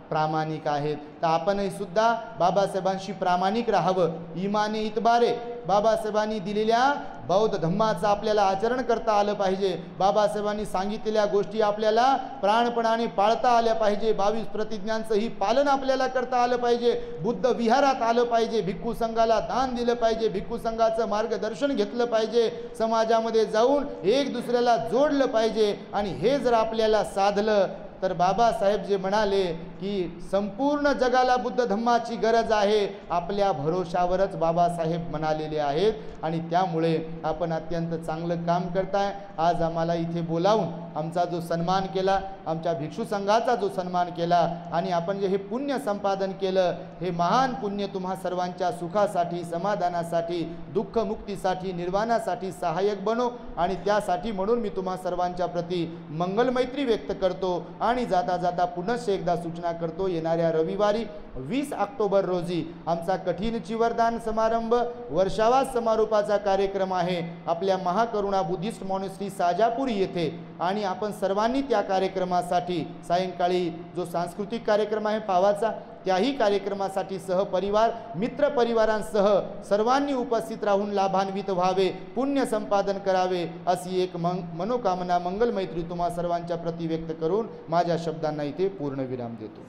[SPEAKER 3] प्रामाणिक आहेत. तर आपणही सुद्धा बाबासाहेबांशी प्रामाणिक राहावं. इमाने इतबारे, बाबासाहेबांनी दिलेल्या बौद्ध धम्माचं आपल्याला आचरण करता आलं पाहिजे. बाबासाहेबांनी सांगितलेल्या गोष्टी आपल्याला प्राणपणाने पाळता आल्या पाहिजे. 22 प्रतिज्ञांचंही पालन आपल्याला करता आलं पाहिजे. बुद्ध विहारात आलं पाहिजे, भिक्खू संघाला दान दिलं पाहिजे, भिक्खू संघाचं मार्गदर्शन घेतलं पाहिजे, समाजामध्ये जाऊन एक दुसऱ्याला जोडलं पाहिजे. आणि हे जर आपल्याला साधलं तर बाबासाहेब जे म्हणाले की संपूर्ण जगाला बुद्ध धम्माची गरज आहे, आपल्या भरोशावरच बाबासाहेब म्हणालेले आहेत. आणि त्यामुळे आपण अत्यंत चांगलं काम करताय. आज आम्हाला इथे बोलावून आमचा जो सन्मान केला, आमच्या भिक्षू संघाचा जो सन्मान केला, आणि आपण जे हे पुण्य संपादन केलं, हे महान पुण्य तुम्हा सर्वांच्या सुखासाठी, समाधानासाठी, दुःखमुक्तीसाठी, निर्वाणासाठी सहाय्यक बनो. आणि त्यासाठी म्हणून मी तुम्हा सर्वांच्या प्रती मंगलमैत्री व्यक्त करतो. आणि जाता जाता पुनश्च एकदा सूचना करतो, येणाऱ्या रविवारी 20 ऑक्टोबर रोजी आमचा कठीण चिवरदान समारंभ, वर्षावास समारोपाचा कार्यक्रम आहे आपल्या महाकरुणा बुद्धिस्ट मॉनेस्ट्री साजापूर येथे. आणि आपण सर्वांनी त्या कार्यक्रमासाठी सायंकाळी जो सांस्कृतिक कार्यक्रम आहे पावाचा, त्याही कार्यक्रमासाठी सहपरिवार, मित्र परिवारांसह सर्वांनी उपस्थित राहून लाभान्वित व्हावे, पुण्य संपादन करावे, अशी एक मनोकामना, मंगलमैत्री तुम्हा सर्वांच्या प्रति व्यक्त करून माझ्या शब्दांना इथे पूर्णविराम देतो.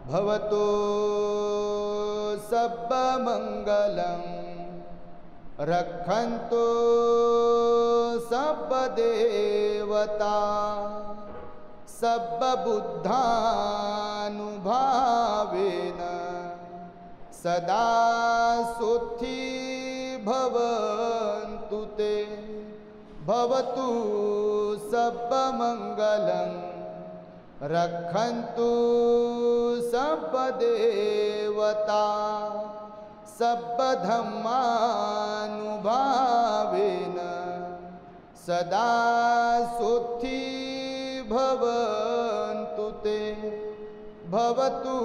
[SPEAKER 3] भवतो सब्ब मंगलम रक्षन्तु सर्वदेवता सर्वबुद्धानुभावेन सदा सुखी भवन्तु ते भवतु सर्वमङ्गलं रक्षन्तु सर्वदेवता सर्वधर्मानुभावेन सदा सुखी भवन्तु ते भवतु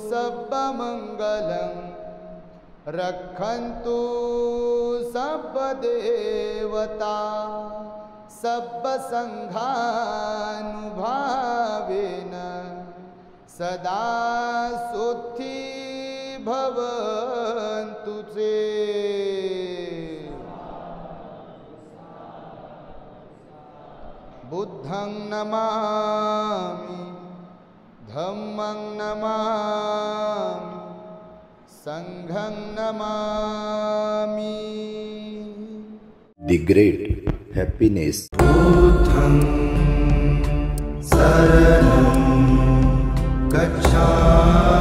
[SPEAKER 3] सर्वमङ्गलं रक्षन्तु सर्वदेवता सर्वसङ्घानुभावेन सदा सुखी भवन्तु ते। बुद्धं नमामि धम्मं नमामि संघं नमामि।
[SPEAKER 1] The great happiness.
[SPEAKER 2] बुद्धं शरणं गच्छामि।